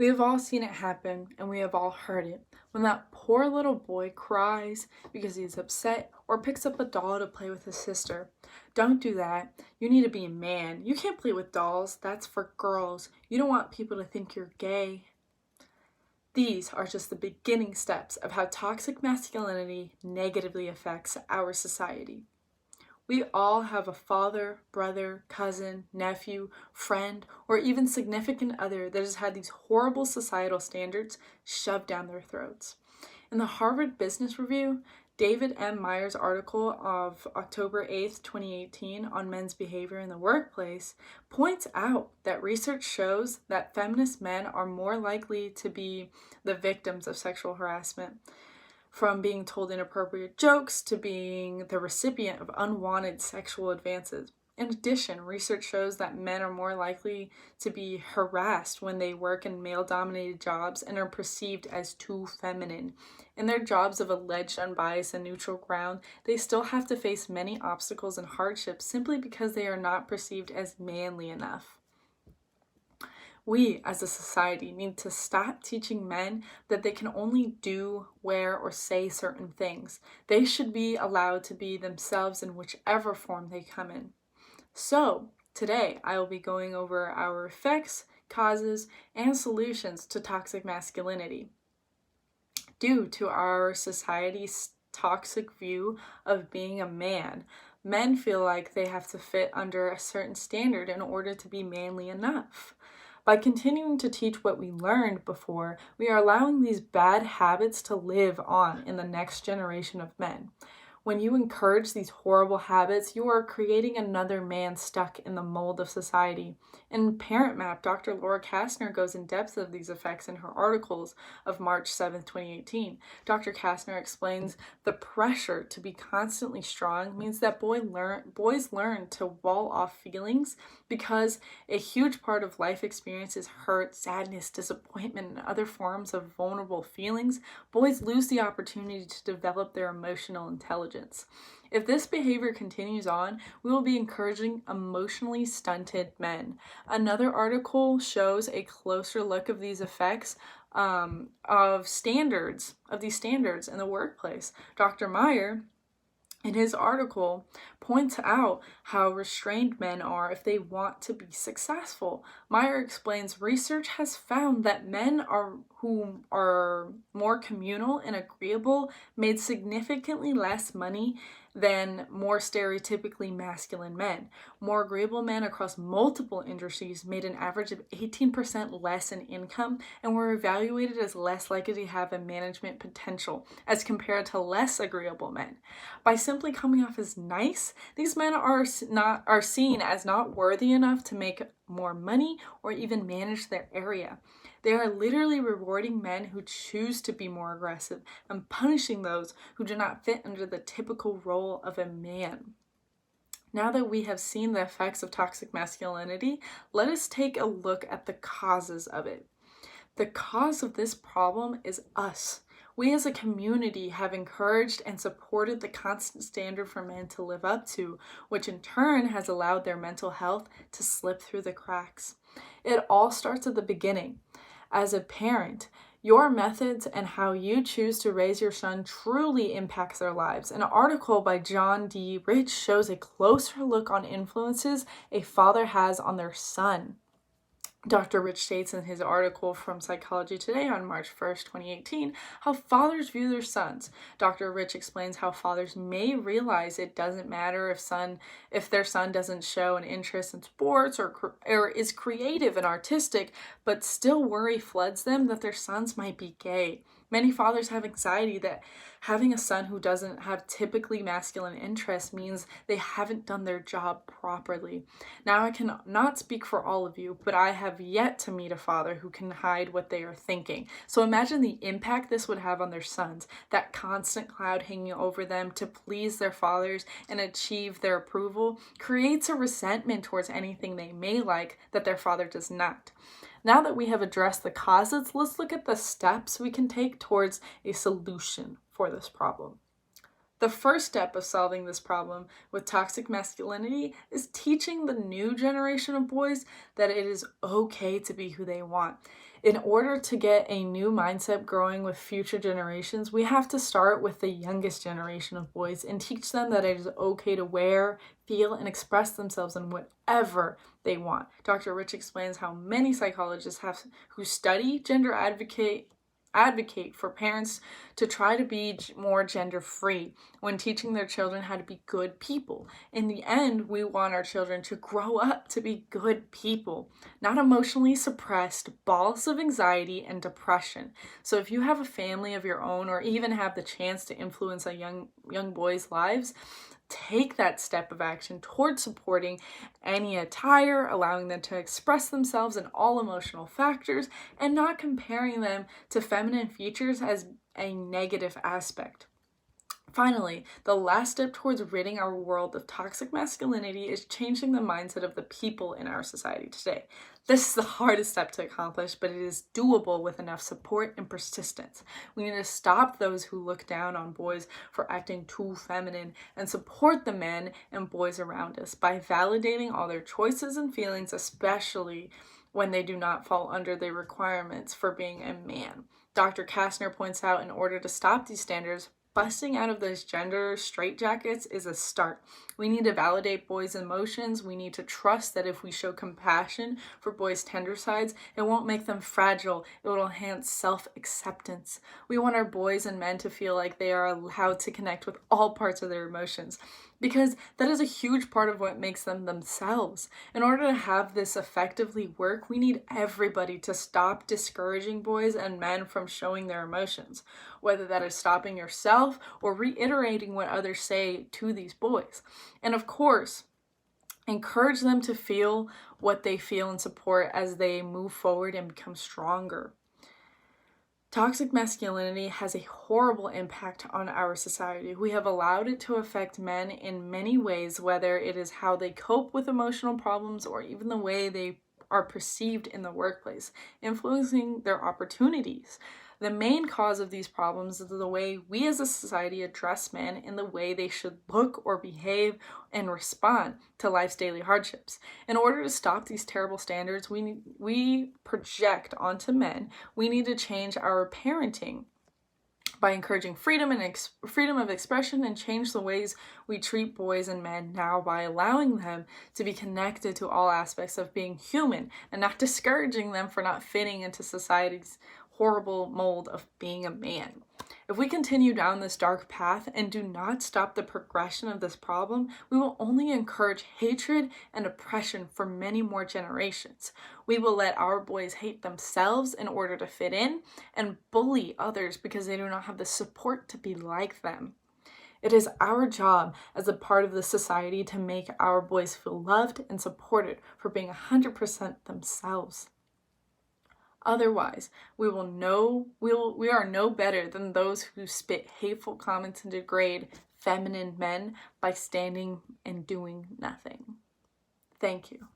We have all seen it happen, and we have all heard it. When that poor little boy cries because he's upset or picks up a doll to play with his sister. Don't do that. You need to be a man. You can't play with dolls. That's for girls. You don't want people to think you're gay. These are just the beginning steps of how toxic masculinity negatively affects our society. We all have a father, brother, cousin, nephew, friend, or even significant other that has had these horrible societal standards shoved down their throats. In the Harvard Business Review, David M. Meyer's article of October 8th, 2018 on men's behavior in the workplace points out that research shows that feminist men are more likely to be the victims of sexual harassment, from being told inappropriate jokes to being the recipient of unwanted sexual advances. In addition, research shows that men are more likely to be harassed when they work in male-dominated jobs and are perceived as too feminine. In their jobs of alleged unbiased and neutral ground, they still have to face many obstacles and hardships simply because they are not perceived as manly enough. We, as a society, need to stop teaching men that they can only do, wear, or say certain things. They should be allowed to be themselves in whichever form they come in. So, today I will be going over our effects, causes, and solutions to toxic masculinity. Due to our society's toxic view of being a man, men feel like they have to fit under a certain standard in order to be manly enough. By continuing to teach what we learned before, we are allowing these bad habits to live on in the next generation of men. When you encourage these horrible habits, you are creating another man stuck in the mold of society. In Parent Map, Dr. Laura Kastner goes in depth of these effects in her articles of March 7th, 2018. Dr. Kastner explains the pressure to be constantly strong means that boys learn to wall off feelings because a huge part of life experience is hurt, sadness, disappointment, and other forms of vulnerable feelings. Boys lose the opportunity to develop their emotional intelligence. If this behavior continues on, we will be encouraging emotionally stunted men. Another article shows a closer look of these effects of these standards in the workplace. Dr. Meyer, in his article, points out how restrained men are if they want to be successful. Meyer explains research has found that men who are more communal and agreeable made significantly less money than more stereotypically masculine men. More agreeable men across multiple industries made an average of 18% less in income and were evaluated as less likely to have a management potential as compared to less agreeable men. By simply coming off as nice, these men are seen as not worthy enough to make more money or even manage their area. They are literally rewarding men who choose to be more aggressive and punishing those who do not fit under the typical role of a man. Now that we have seen the effects of toxic masculinity, let us take a look at the causes of it. The cause of this problem is us. We as a community have encouraged and supported the constant standard for men to live up to, which in turn has allowed their mental health to slip through the cracks. It all starts at the beginning. As a parent, your methods and how you choose to raise your son truly impacts their lives. An article by John D. Rich shows a closer look on influences a father has on their son. Dr. Rich states in his article from Psychology Today on March 1st, 2018, how fathers view their sons. Dr. Rich explains how fathers may realize it doesn't matter if their son doesn't show an interest in sports or is creative and artistic, but still worry floods them that their sons might be gay. Many fathers have anxiety that having a son who doesn't have typically masculine interests means they haven't done their job properly. Now, I cannot speak for all of you, but I have yet to meet a father who can hide what they are thinking. So imagine the impact this would have on their sons, that constant cloud hanging over them to please their fathers and achieve their approval creates a resentment towards anything they may like that their father does not. Now that we have addressed the causes, let's look at the steps we can take towards a solution for this problem. The first step of solving this problem with toxic masculinity is teaching the new generation of boys that it is okay to be who they want. In order to get a new mindset growing with future generations, we have to start with the youngest generation of boys and teach them that it is okay to wear, feel, and express themselves in whatever they want. Dr. Rich explains how many psychologists who study gender advocate for parents to try to be more gender free when teaching their children how to be good people. In the end, we want our children to grow up to be good people, not emotionally suppressed balls of anxiety and depression. So if you have a family of your own, or even have the chance to influence a young boys' lives, take that step of action towards supporting any attire, allowing them to express themselves in all emotional factors, and not comparing them to feminine features as a negative aspect. Finally, the last step towards ridding our world of toxic masculinity is changing the mindset of the people in our society today. This is the hardest step to accomplish, but it is doable with enough support and persistence. We need to stop those who look down on boys for acting too feminine and support the men and boys around us by validating all their choices and feelings, especially when they do not fall under the requirements for being a man. Dr. Kastner points out, in order to stop these standards, busting out of those gender straitjackets is a start. We need to validate boys' emotions. We need to trust that if we show compassion for boys' tender sides, it won't make them fragile. It will enhance self-acceptance. We want our boys and men to feel like they are allowed to connect with all parts of their emotions, because that is a huge part of what makes them themselves. In order to have this effectively work, we need everybody to stop discouraging boys and men from showing their emotions, whether that is stopping yourself or reiterating what others say to these boys. And of course, encourage them to feel what they feel and support as they move forward and become stronger. Toxic masculinity has a horrible impact on our society. We have allowed it to affect men in many ways, whether it is how they cope with emotional problems or even the way they are perceived in the workplace, influencing their opportunities. The main cause of these problems is the way we as a society address men in the way they should look or behave and respond to life's daily hardships. In order to stop these terrible standards we project onto men, we need to change our parenting by encouraging freedom of expression, and change the ways we treat boys and men now by allowing them to be connected to all aspects of being human and not discouraging them for not fitting into society's horrible mold of being a man. If we continue down this dark path and do not stop the progression of this problem, we will only encourage hatred and oppression for many more generations. We will let our boys hate themselves in order to fit in and bully others because they do not have the support to be like them. It is our job as a part of the society to make our boys feel loved and supported for being 100% themselves. Otherwise, we are no better than those who spit hateful comments and degrade feminine men by standing and doing nothing. Thank you.